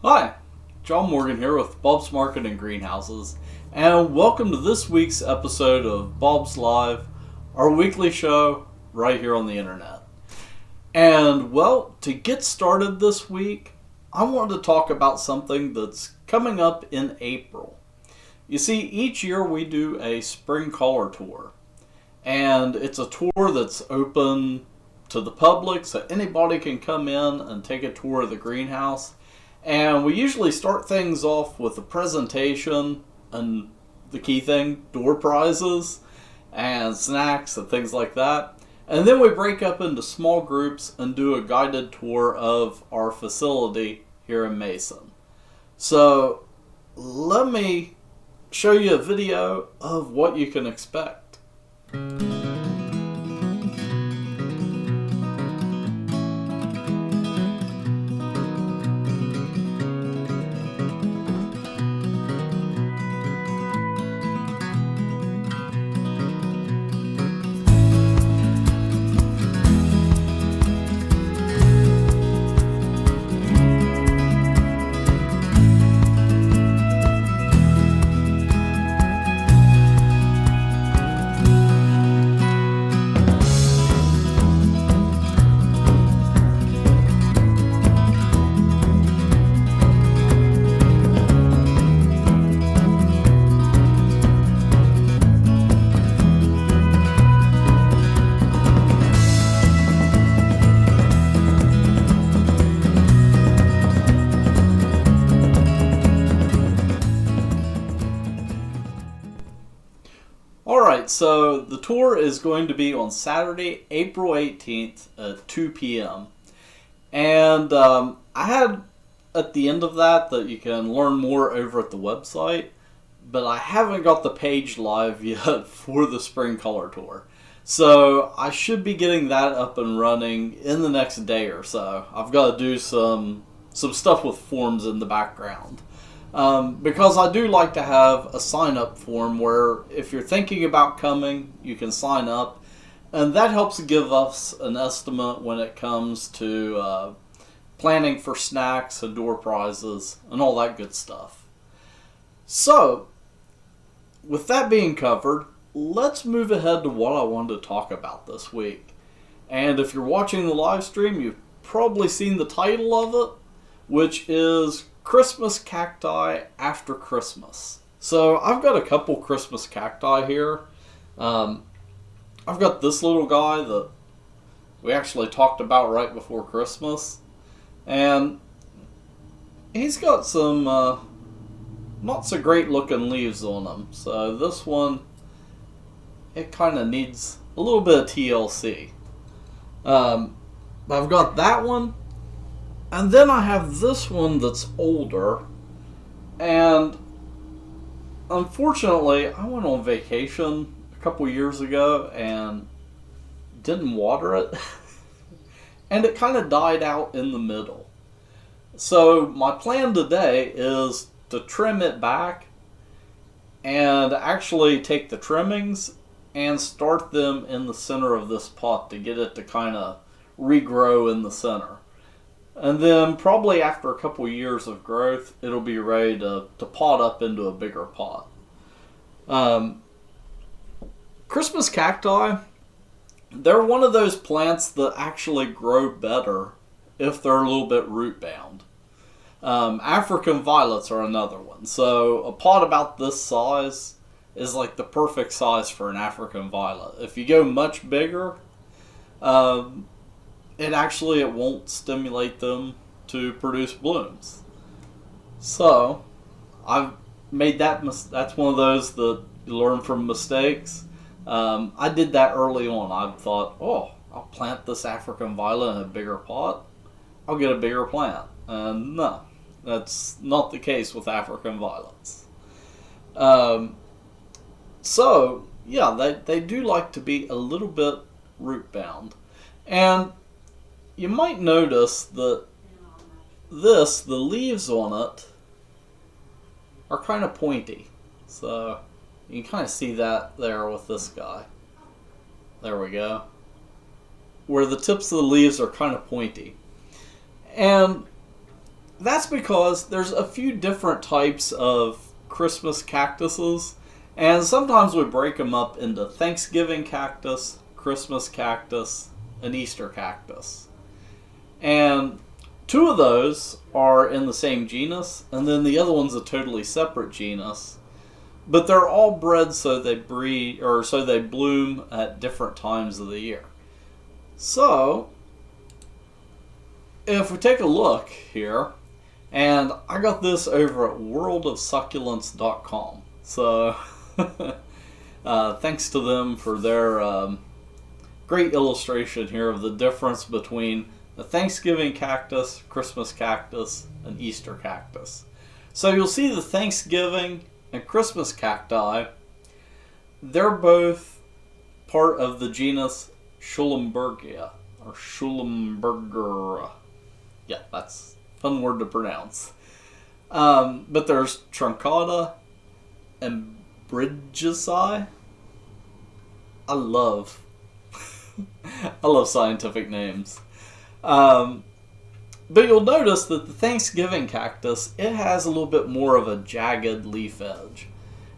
Hi, John Morgan here with Bob's Market and Greenhouses, and welcome to this week's episode of Bob's Live, our weekly show right here on the internet. And well, to get started this week, I wanted to talk about something that's coming up in April. You see, each year we do a spring color tour, and it's a tour that's open to the public, so anybody can come in and take a tour of the greenhouse. And we usually start things off with a presentation and the key thing, door prizes and snacks and things like that. And then we break up into small groups and do a guided tour of our facility here in Mason. So let me show you a video of what you can expect. Alright, so the tour is going to be on Saturday, April 18th at 2 p.m. And I had at the end of that you can learn more over at the website, but I haven't got the page live yet for the spring color tour. So I should be getting that up and running in the next day or so. I've got to do some stuff with forms in the background. Because I do like to have a sign-up form where if you're thinking about coming, you can sign up, and that helps give us an estimate when it comes to planning for snacks and door prizes and all that good stuff. So, with that being covered, let's move ahead to what I wanted to talk about this week. And if you're watching the live stream, you've probably seen the title of it, which is Christmas Cacti After Christmas. So I've got a couple Christmas cacti here. I've got this little guy that we actually talked about right before Christmas. And he's got some not so great looking leaves on him. So this one, it kind of needs a little bit of TLC. I've got that one. And then I have this one that's older, and unfortunately I went on vacation a couple years ago and didn't water it, and it kind of died out in the middle. So my plan today is to trim it back and actually take the trimmings and start them in the center of this pot to get it to kind of regrow in the center. And then probably after a couple years of growth, it'll be ready to pot up into a bigger pot. Christmas cacti, they're one of those plants that actually grow better if they're a little bit root bound. African violets are another one. So a pot about this size is like the perfect size for an African violet. If you go much bigger, it won't stimulate them to produce blooms. So I've made that's one of those that you learn from mistakes. I did that early on. I thought, I'll plant this African violet in a bigger pot. I'll get a bigger plant. And no, that's not the case with African violets. So yeah, they do like to be a little bit root bound. And you might notice that the leaves on it are kind of pointy. So you can kind of see that there with this guy. There we go. Where the tips of the leaves are kind of pointy. And That's because there's a few different types of Christmas cactuses, and sometimes we break them up into Thanksgiving cactus, Christmas cactus, and Easter cactus. And two of those are in the same genus, and then the other one's a totally separate genus. But they're all bred so they breed, or so they bloom at different times of the year. So, if we take a look here, and I got this over at worldofsucculents.com. So, thanks to them for their great illustration here of the difference between a Thanksgiving cactus, Christmas cactus, and Easter cactus. So you'll see the Thanksgiving and Christmas cacti, they're both part of the genus Schulenburgia, or Schulenburger. Yeah, that's a fun word to pronounce. But there's Truncata and Bridgesii. I love scientific names. But you'll notice that the Thanksgiving cactus, it has a little bit more of a jagged leaf edge.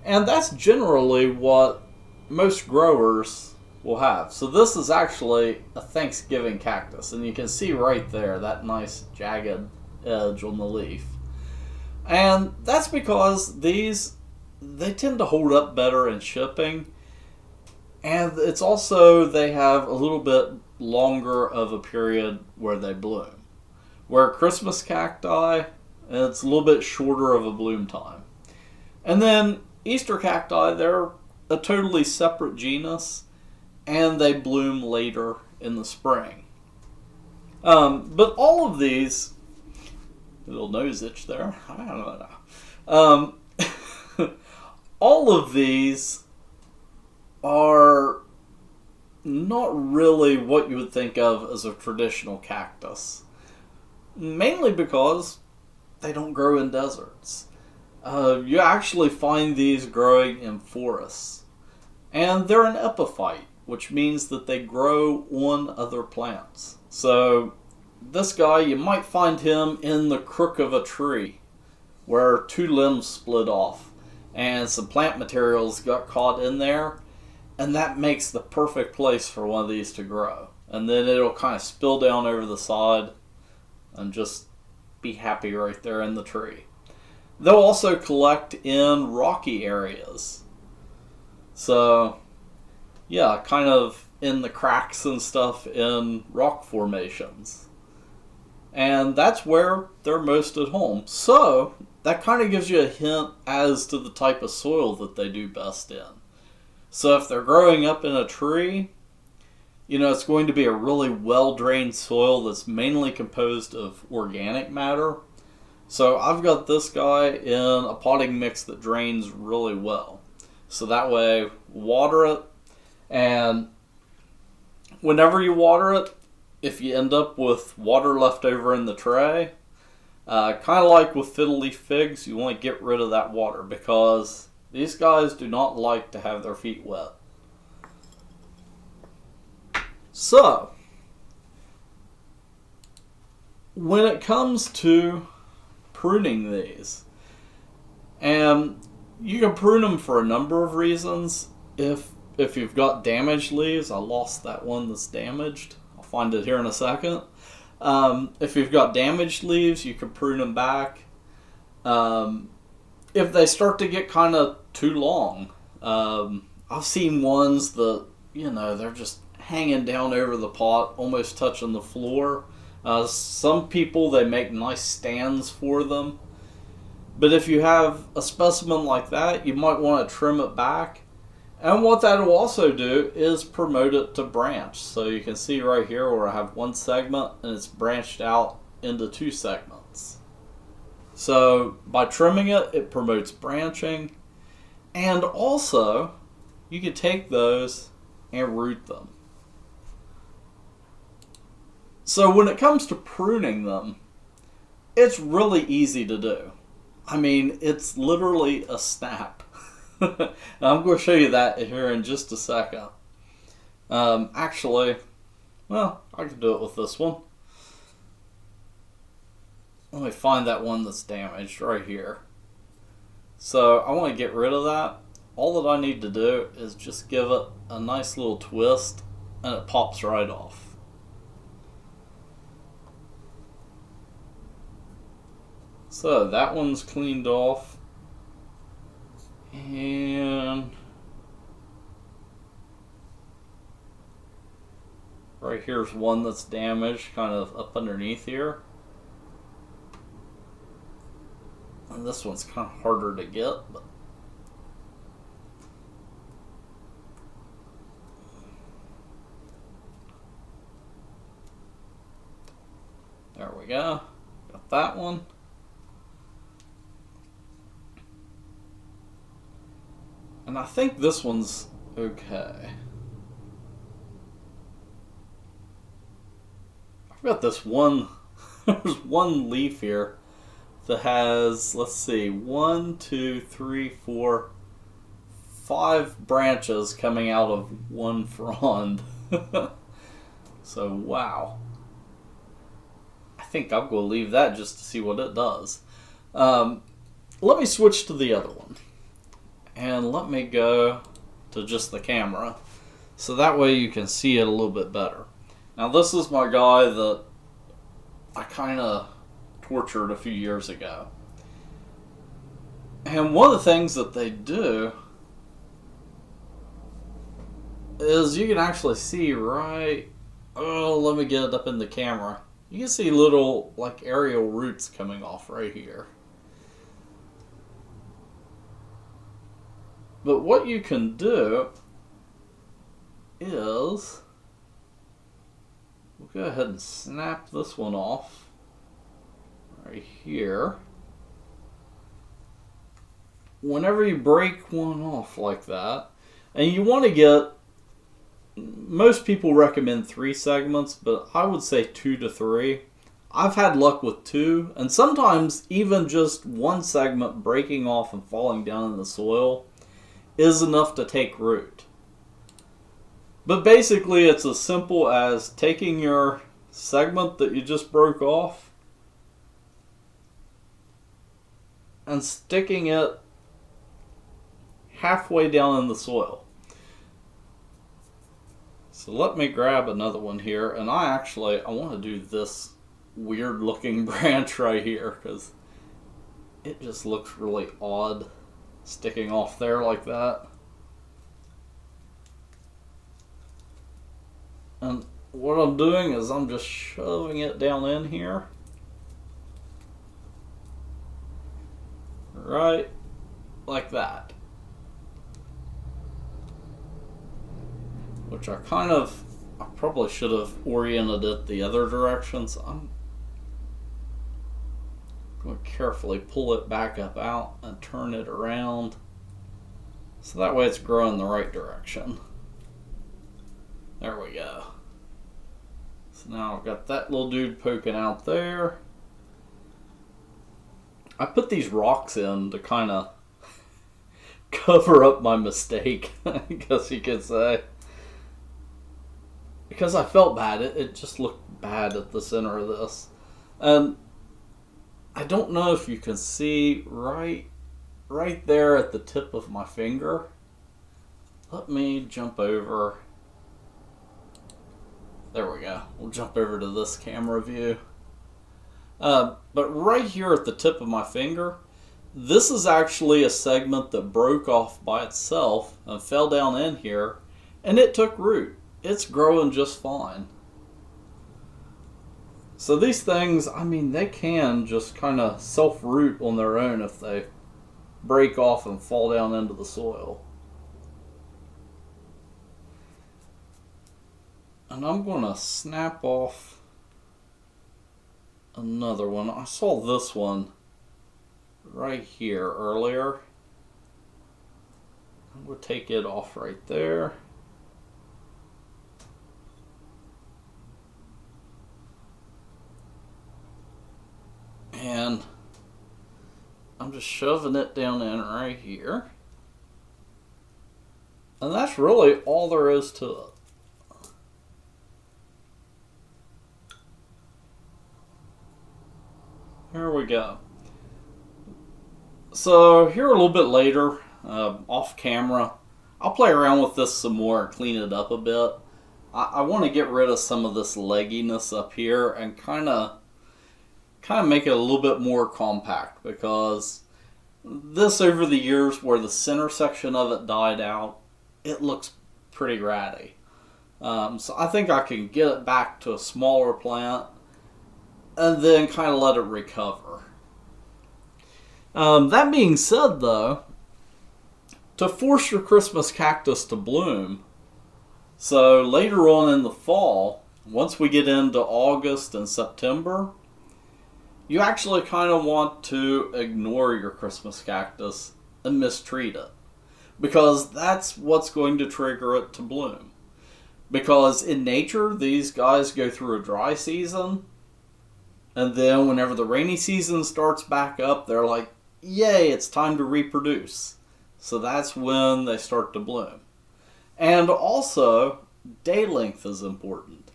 And that's generally what most growers will have. So this is actually a Thanksgiving cactus. And you can see right there that nice jagged edge on the leaf. And that's because these, they tend to hold up better in shipping. And it's also, they have a little bit longer of a period where they bloom. Where Christmas cacti, it's a little bit shorter of a bloom time. And then Easter cacti, they're a totally separate genus, and they bloom later in the spring. But all of these, little nose itch there, I don't know. All of these are not really what you would think of as a traditional cactus. Mainly because they don't grow in deserts. You actually find these growing in forests. And they're an epiphyte, which means that they grow on other plants. So this guy, you might find him in the crook of a tree where two limbs split off and some plant materials got caught in there, and that makes the perfect place for one of these to grow. And then it'll kind of spill down over the side and just be happy right there in the tree. They'll also collect in rocky areas. So, yeah, kind of in the cracks and stuff in rock formations. And that's where they're most at home. So, that kind of gives you a hint as to the type of soil that they do best in. So if they're growing up in a tree, you know, it's going to be a really well-drained soil that's mainly composed of organic matter. So I've got this guy in a potting mix that drains really well. So that way, water it, and whenever you water it, if you end up with water left over in the tray, kind of like with fiddle leaf figs, you want to get rid of that water because these guys do not like to have their feet wet. So, when it comes to pruning these, and you can prune them for a number of reasons. If you've got damaged leaves, I lost that one that's damaged. I'll find it here in a second. If you've got damaged leaves, you can prune them back. If they start to get kind of too long, I've seen ones that, you know, they're just hanging down over the pot, almost touching the floor. Some people, they make nice stands for them. But if you have a specimen like that, you might want to trim it back. And what that will also do is promote it to branch. So you can see right here where I have one segment and it's branched out into two segments. So by trimming it, it promotes branching. And also, you can take those and root them. So when it comes to pruning them, it's really easy to do. I mean, it's literally a snap. Now, I'm going to show you that here in just a second. Actually, well, I can do it with this one. let me find that one that's damaged right here. So I want to get rid of that. All that I need to do is just give it a nice little twist and it pops right off. So that one's cleaned off. And right here's one that's damaged, kind of up underneath here. And this one's kind of harder to get, but there we go. Got that one. And I think this one's okay. I've got this one, there's one leaf here that has, let's see, 1, 2, 3, 4, 5 branches coming out of one frond. So, wow. I think I'm going to leave that just to see what it does. Let me switch to the other one. And let me go to just the camera. So that way you can see it a little bit better. Now this is my guy that I kind of tortured a few years ago. And one of the things that they do is you can actually see right... Oh, let me get it up in the camera. You can see little like aerial roots coming off right here. But what you can do is, we'll go ahead and snap this one off right here. Whenever you break one off like that, and you want to get, most people recommend 3 segments, but I would say 2 to 3. I've had luck with 2, and sometimes even just 1 segment breaking off and falling down in the soil is enough to take root. But basically it's as simple as taking your segment that you just broke off and sticking it halfway down in the soil. So let me grab another one here, and I want to do this weird looking branch right here because it just looks really odd sticking off there like that. And what I'm doing is I'm just shoving it down in here. Right like that. Which I probably should have oriented it the other direction, so I'm going to carefully pull it back up out and turn it around so that way it's growing the right direction. There we go. So now I've got that little dude poking out there. I put these rocks in to kind of cover up my mistake, I guess you could say. Because I felt bad. It just looked bad at the center of this. And I don't know if you can see right there at the tip of my finger. Let me jump over. There we go. We'll jump over to this camera view. But right here at the tip of my finger, this is actually a segment that broke off by itself and fell down in here, and it took root. It's growing just fine. So these things, I mean, they can just kind of self-root on their own if they break off and fall down into the soil. And I'm going to snap off another one. I saw this one right here earlier. I'm going to take it off right there. And I'm just shoving it down in right here. And that's really all there is to it. there we go. So here a little bit later, off camera, I'll play around with this some more and clean it up a bit. I want to get rid of some of this legginess up here and kind of make it a little bit more compact, because this, over the years, where the center section of it died out, it looks pretty ratty. So I think I can get it back to a smaller plant and then kind of let it recover. That being said, though, to force your Christmas cactus to bloom, so later on in the fall, once we get into August and September, you actually kind of want to ignore your Christmas cactus and mistreat it, because that's what's going to trigger it to bloom. Because in nature, these guys go through a dry season, and then whenever the rainy season starts back up, they're like, yay, it's time to reproduce. So that's when they start to bloom. And also, day length is important.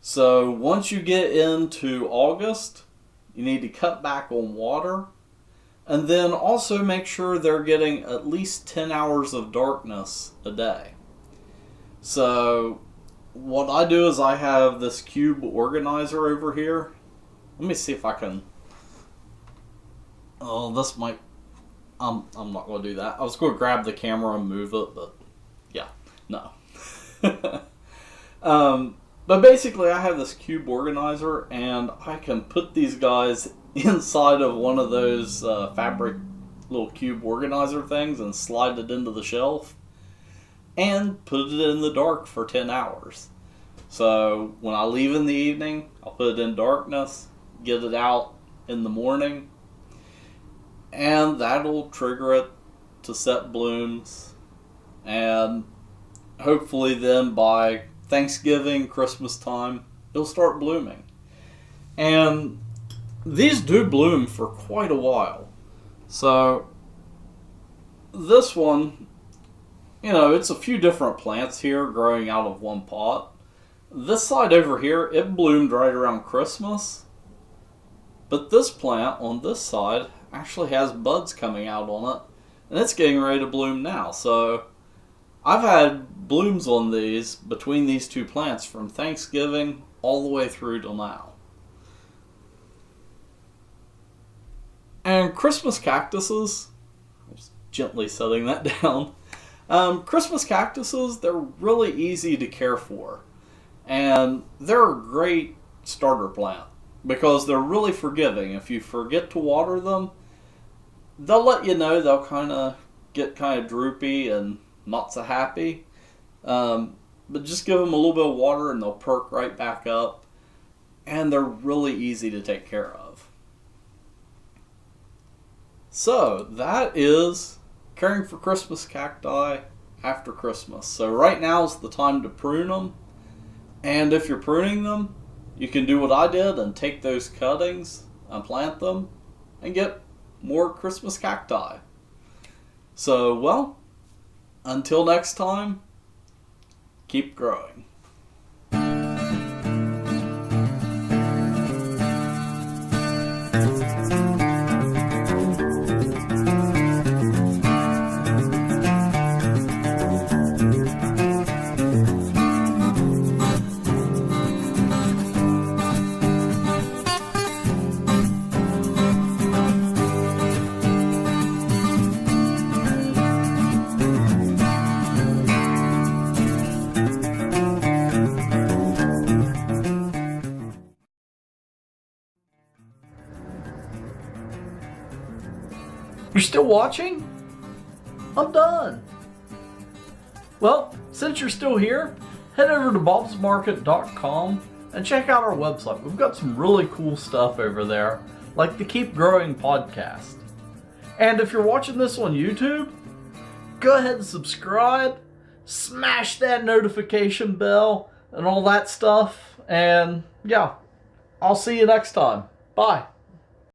So once you get into August, you need to cut back on water, and then also make sure they're getting at least 10 hours of darkness a day. So what I do is I have this cube organizer over here. Let me see if I can... Oh, this might... I'm not going to do that. I was going to grab the camera and move it, but yeah, no. But basically, I have this cube organizer, and I can put these guys inside of one of those fabric little cube organizer things and slide it into the shelf and put it in the dark for 10 hours. So when I leave in the evening, I'll put it in darkness, get it out in the morning, and that'll trigger it to set blooms, and hopefully then by Thanksgiving, Christmas time, it'll start blooming. And these do bloom for quite a while. So this one, it's a few different plants here growing out of one pot. This side over here, it bloomed right around Christmas. But this plant on this side actually has buds coming out on it, and it's getting ready to bloom now. So I've had blooms on these between these two plants from Thanksgiving all the way through till now. And Christmas cactuses, I'm just gently setting that down. Christmas cactuses, they're really easy to care for. And they're a great starter plant because they're really forgiving. If you forget to water them, they'll let you know. They'll get kind of droopy and not so happy. But just give them a little bit of water and they'll perk right back up. And they're really easy to take care of. So that is caring for Christmas cacti after Christmas. So right now is the time to prune them. And if you're pruning them, you can do what I did and take those cuttings and plant them and get more Christmas cacti. So, well, until next time, keep growing. You're still watching? I'm done. Well, since you're still here, head over to bobsmarket.com and check out our website. We've got some really cool stuff over there, like the Keep Growing podcast. And if you're watching this on YouTube, go ahead and subscribe, smash that notification bell, and all that stuff. And yeah, I'll see you next time. Bye.